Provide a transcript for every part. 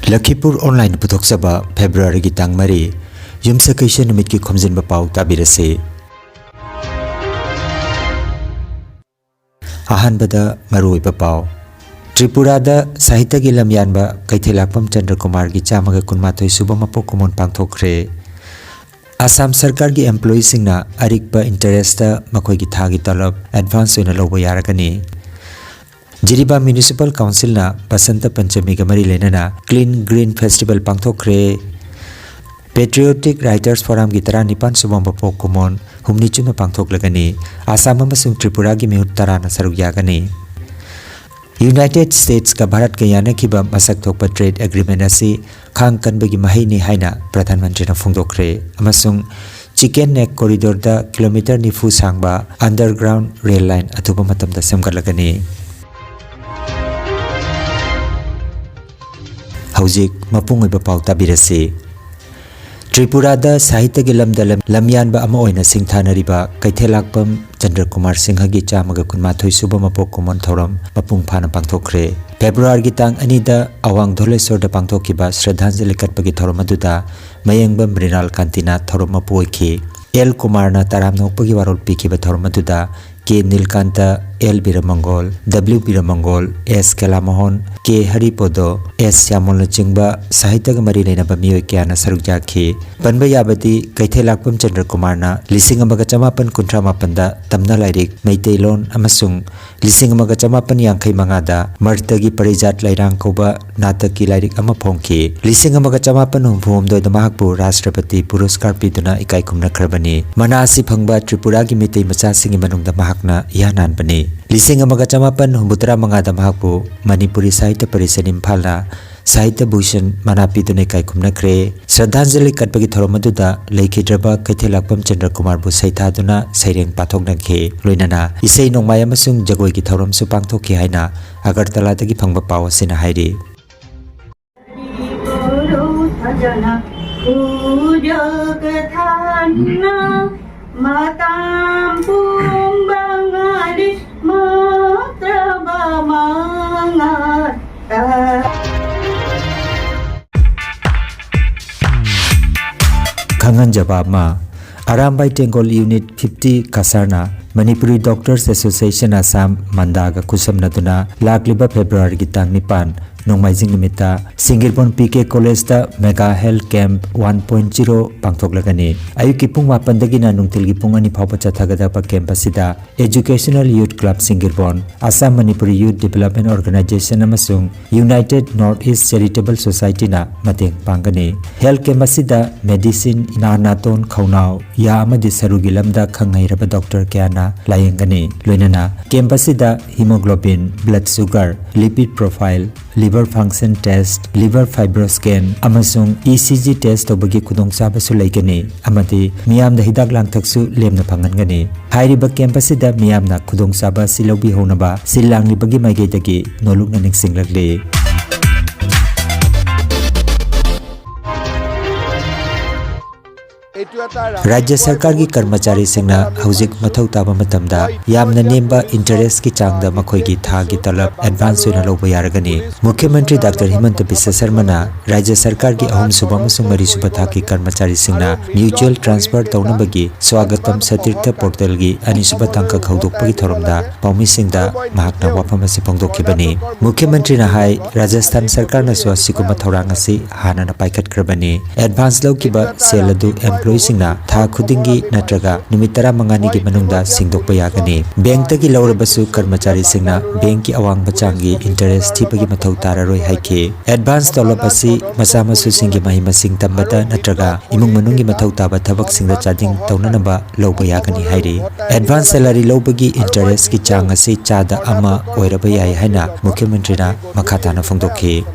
Lakhipur Online Putoksaba February ki tang mari Yumsakation Numit ki Khomjinba Pao tabirase. Ahanbada Maruiba Pao Tripura da Sahita ki lamyanba Kaithelakpam Chandra Kumar ki chamaga kunmatoi suba mapo kumon pangthokre. Assam Sarkar ki employee singna arikba interest da makoi ki thagi talab advance oina lobo yaragani. Jiriba Municipal Council na Basanta Panchami ka mari lenana Clean Green Festival pangthokre. Patriotic Writers Forum ki tara nipan subang bapo kumon humni chuna pangthoklagani. Assam amasung Tripura ki mihut tara na saruk yagani. United States ka Bharat ka yanakiba masak thokpa trade agreement asi khang kanbagi mahini haina Pradhan Mantri na phungdokre. Amasung Chicken Neck Corridor da kilometer nifu sangba underground rail line atuba matam da semgatlagani. Haujik mapungoi ba pau tabirase. Tripura da Sahita ki lamda lamyanba ama oina singthanariba Kaithelakpam Chandra Kumar Singha gi chamaga kunmathoi suba mapo kumon thoram mapung phana pangthokre. February ki tang ani da awang dholesor da pangthokiba Shraddhanjali katpagi thoram aduda mayengba Mrinal Kantina thoram mapoiki. L Kumar na taram nokpagi warol pikiba thoram aduda K Nilkanta L Biramangol W Biramangol S Kalamohon K Haripodo S Yamol Chingba Sahita ka mari leina ba miyoi kya na saruk jakhi. Panba yabati Kaithelakpam Chandra Kumar na 1958 da tamna lairik Meiteilon amasung 1958 da Martagi Parijat Lairang Koba Nataki lairik ama phongki. 1958 da mahakpu Rashtrapati Puruskar piduna ikai khumna khrabani. Manasi phangba Tripura ki mitei macha singi manungda mahakna yanan bani. 1958 da mahakpu Manipuri Sahitya Parishad Imphal na Sahitya Bhushan manapiduna ikai khumna khre. Shraddhanjali katpagi thoram aduda Laikhidraba Kaithelakpam Chandra Kumar bu saithaduna saireng pathoknakhe. Loinana isei nongmai amasung jagoi ki thoram su pangthokhi haina Agartala dagi phangba paw asina hairi. Kangan jawab ma Arambai Tengol Unit 50 Kasarna Manipuri Doctors Association Assam Mandaga kusam naduna lakliba February ki tang nipan nongmaijing nimita Singirpon PK College da Mega Health Camp 1.0 pangthoklagani. Ayuki pung 8 dagi na nungtilgi pung ani phawpa chathagada camp asida Educational Youth Club Singirpon Assam Manipuri Youth Development Organization amasung United Northeast Charitable Society na mateng pangani. Health camp asida medicine inanaton khaunau ya amadi sarugi lamda khangairaba doctor kyana layengani. Loinana camp asida hemoglobin, blood sugar, lipid profile, liver function test, liver fibroscan amasung ECG test tobagi khudongchaba su laigani amati miyamda hidak langthaksu lemna phangangani. Hairiba camp asida miyamna khudongchaba silobi honaba silangli bagi maigedagi nolukna ningsinglakle. Rajya Sarkar ki Karmachari Singna Haujik Mathau Taba Matamda Yamna Nemba Interest ki Changda Makhoi ki Thagi Talab Advance oina loba yaragani. Mukhyamantri Dr. Himanta Biswa Sarma na Rajya Sarkar ki ahum suba amasung mari suba thaki Karmachari Singna mutual transfer taunabagi Swagatam Satirtha Portal gi ani suba tangka khaudokpagi thoramda paumi singda mahakna wafam asi phongdokhibani. Mukhyamantri na hai Rajasthan Sarkar na swasikuma thorang asi hana na paikat krabani. Advance laukiba seladu Singna tha khudingi natraga numitara mangani gi manungda singdokpa yagani. Bank tagi laurabasu karmachari singna bank ki awang bachangi interest thipagi mathau tararoi haike. Advance tolopasi masamasu singi mahima sing tambada natraga imung manungi mathau taba thabak singda chading taunanaba loba yagani hairi. Advance salary lobagi interest ki chang asi chada ama oiraba yai haina Mukhyamantri na makhatana phongdokhi.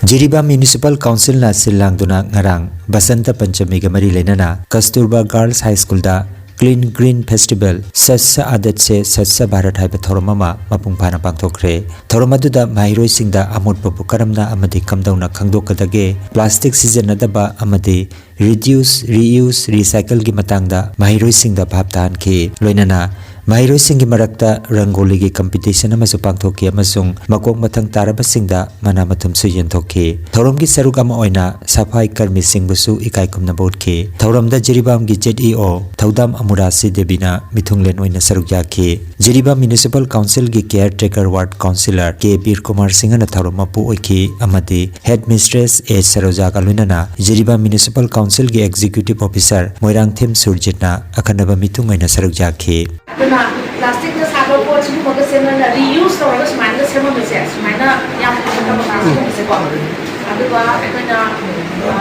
Jiriba Municipal Council na silangduna ngarang Basanta Panchami ka mari lenana Kasturba Girls High School da Clean Green Festival Sassa Adat se Sassa Bharat haiba thoromama mapung phana pangthokre. Thoromaduda mahiroi singda amot papu karamna amadi kamdauna khangdokadage plastic sijanadaba amadi reduce, reuse, recycle gi matangda mahiroi singda bhab tahanki loinana mahiroi singi marakta rangoli gi competition amasu pangthoki amasung makok mathang taraba singda mana mathum su yenthoki thorom gi saruk ama oina safai karmi singbusu ikai kumna bodki thoramda jiribam gi ZEO thaudam amurasi debina mithunglen oina saruk yaki jiribam municipal council gi caretaker ward councillor K Bir Kumar Singh na thorom mapu oiki amadi headmistress A Saroja kalunana jiribam municipal council gi executive officer Moirang Them Surjitna akanaba mithung oina saruk yaki plastic na sago po siya mo kasi na reuse na wala sumana na siya mo kasi sumana yung pagkakabakasi mo kasi po. Abi ba ito na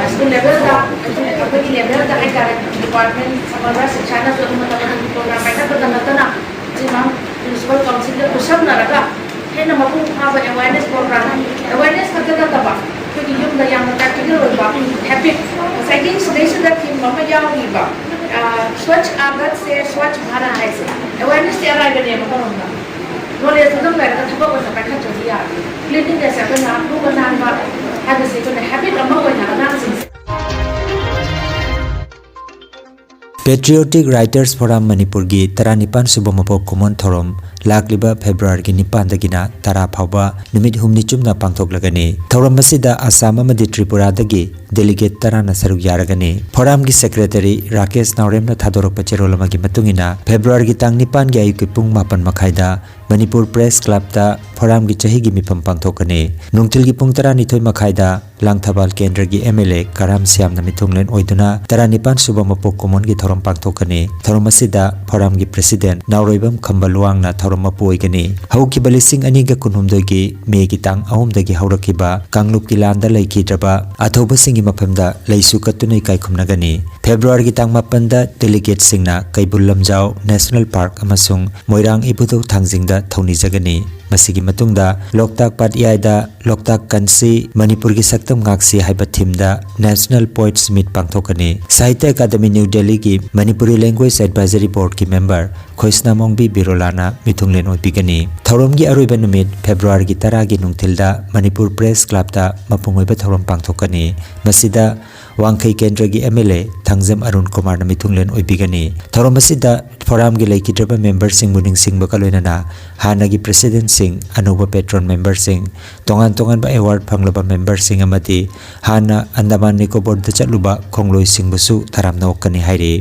school level da ito level da ay direct department sa mga section na so mo tayo ng program ay na na si ma'am municipal council na usap na raga kaya na mapuha ba awareness program awareness magkakata ba kaya yung da yung practical ba habit sa akin suggestion that yung mamayaw iba स्वच्छ आगत से स्वच्छ भारत है से awareness क्या राय करने में कौन होगा नॉलेज तो तुम बैठकर थप्पा को सब बैठा चल दिया क्लीनिंग कैसे अपन आप लोग बनाने वाला है जैसे तो हैबिट अम्मा को ना ना Singh Patriotic Writers Forum Manipur gi Taranipan Subamapo Common Thorom Lakliba February gi Nipan dagina Tara Phauba Numit Humni Chumna Pangthoklagani Thorom masida Assam amadi Tripura dagi delegate Tarana saruk yaragani Forum gi Secretary Rakesh Naurem na thadorok pacherolama gi matungina February gi tang nipan gi ayuk pung 8 makhaida Manipur Press Club da Forum gi chahi gi mipam pangthokani Nungtil gi pung 12 makhaida Langthabal Kendra gi MLA Karam Siam na mithunglen oiduna Taranipan Subamapo Common gi thorom pangthokani thorom asida Forum gi President Nauroibam Khambaluang na thorom apu oigani hauki balising ani ga kunhumdoi gi me gi tang ahum dagi haurakiba Kanglup ki landa laikhidraba athoba singi maphamda leisu katunai kai khumnagani February gi tang 8 da delegate singna Kaibul Lamjau National Park amasung Moirang Ibudo thangjingda thoni jagani masigi matungda Loktak Patyaida Loktak Kansi Manipur gi saktam ngaksi haiba thimda National Poets Meet pangthokani Sahitya Academy New Delhi gi Manipuri Language Advisory Board ki member Khoisna Mongbi Birolana mithunglen oipigani thorom gi aroiba numit February gi 10 gi nungthilda Manipur Press Club da mapungoiba thorom pangthokani masida Wangkai Kendra gi MLA Thangjam Arun Kumar na mithunglen oipigani thorom asida forum gi laikidraba member sing buning sing bakaloinana hana gi president sing anuba patron member sing tongan ba award phanglaba member sing amati hana Andaman Nicobar da chatluba khongloi sing busu tharamna okani hairi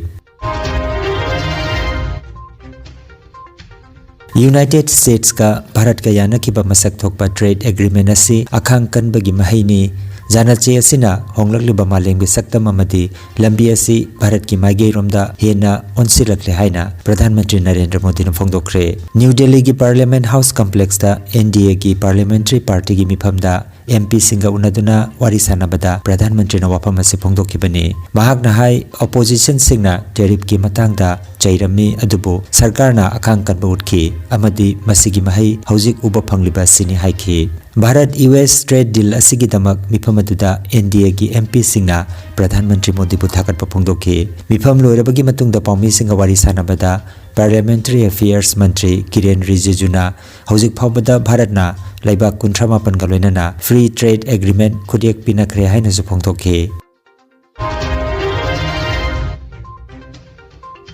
United States ka Bharat ka yana kiba masak thokpa trade agreement asi akhang kan bagi mahaini Janache asina honglakliba malengbi saktam amadi lambi asi Bharat ki maigei romda hena onsilakle haina Pradhan Mantri Narendra Modi na phongdokre New Delhi gi Parliament House Complex da NDA gi Parliamentary Party gi miphamda MP singa unaduna wari sanabada Pradhan Mantri na wafam ase phongdokibani mahak na hai opposition singna tariff ki matangda chairami adubu sarkar na akhang kanba utki amadi masigi mahai hojik uba phangliba sini haiki Bharat US Trade Deal asigi damak mifam aduda NDA gi MP singna Pradhan Mantri Modi bu thakat pa phongdokhi mifam loirabagi matungda paumi singa wari sanabada Parliamentary Affairs Mantri Kiren Rijiju na hojik phawbada Bharatna laibak 38 ga loinana Free Trade Agreement khodiak pinakre haina su phongdokhi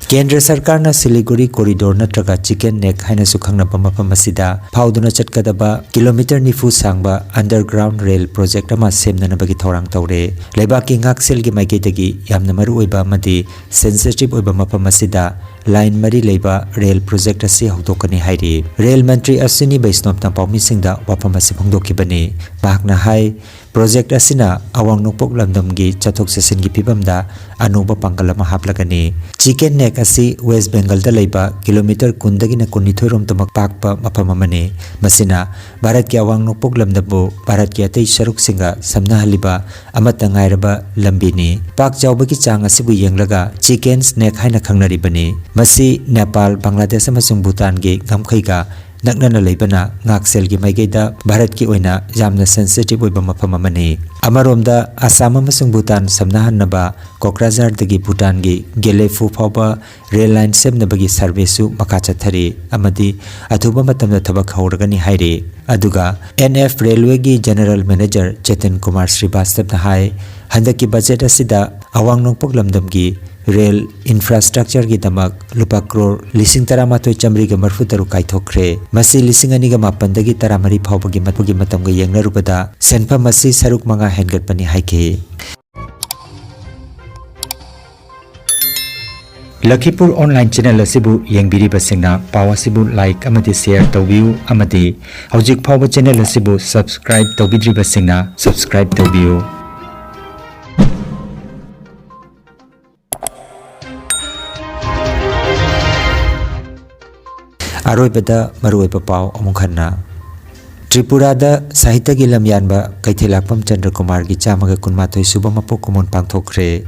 Kendra Sarkar na Siliguri corridor natraga chicken neck haina su khangna pamapam asida phauduna chatkadaba kilometer nifu sangba underground rail project ama semna bagi thorang tawre leibaki ngaksel gi maike dagi yamna maru oiba madi sensitive oiba mapam asida line mari leiba rail project asi hokdokani hairi rail mantri Aswini Vaishnav na paumi singda wapam asi phongdokibani bahna hai project asina awang nokpok lamdam gi chathok session gi pibamda anuba pangalama haplagani chicken neck asi West Bengal da leiba kilometer kundagi na kunithoi rom tamak pakpa mapam amani masina Bharat ki awang nokpok lamdabu Bharat ki atei sharuk singa samna haliba amata ngairaba lambini pak chawbagi chang asibu yenglaga chicken neck haina khangnari bani masi Nepal Bangladesh amasung Bhutan gi gamkhaiga नकनना लेबना ngakselgi maigeda Bharat ki oina jamna sensitive oiba mafam amani amaromda Assam amasung Bhutan samnahanaba Kokrajhar dagi Bhutan gi Gelefu phawba rail line semnabagi service su makha chathari amadi athuba matamda thabak hawragani haire aduga NF Railway gi General Manager Chetan Kumar Srivastava na hai handaki budget asida awang nongpok lamdam gi rail infrastructure gi damak lupa crore lising taramatoi chamri ga marfu taru kaithokre masi lising ani ga mapan dagi taramari phawbagi matpugi matam ga yengna rubada senpa masi saruk manga hengat pani haike Lakhipur online channel asibu yengbiri basingna pawa sibu like amati share tawbiu amati hojik phawba channel asibu subscribe tawbidri basingna subscribe tawbiu Aroibada maruiba pao amukhanna Tripura da sahitya gi lamyanba kaithelakpam Chandra Kumar gi chamaga kunmathoi suba mapok kumon pangthokre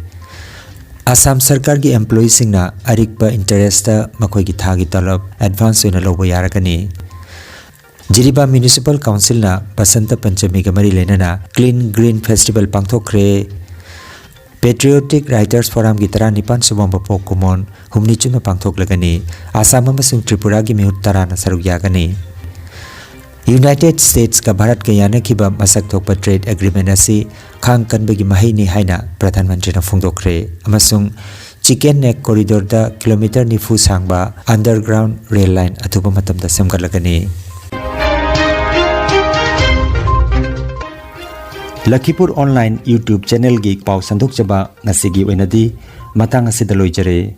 Assam Sarkar gi employees singna arikpa interest da makoi gi thagi talab advance oina lobo yaragani Jiriba Municipal Council na Basanta Panchami ga mari lenana Clean Green Festival pangthokre Patriotic Writers Forum gi tara nipan subam bapok kumon humni chuna pangthok lagani Assam amasung Tripura gi mihut tara na saruk yagani United States ka Bharat ka yana khiba masak thokpa trade agreement asi khang kanbagi mahai ni haina Pradhan Mantri na phungdokre amasung Chicken Neck Corridor da kilometer nifu sangba underground rail line athuba matamda semgalagani Lakhipur Online YouTube channel gi pau sanduk chaba ngasigi oinadi matang asida loijare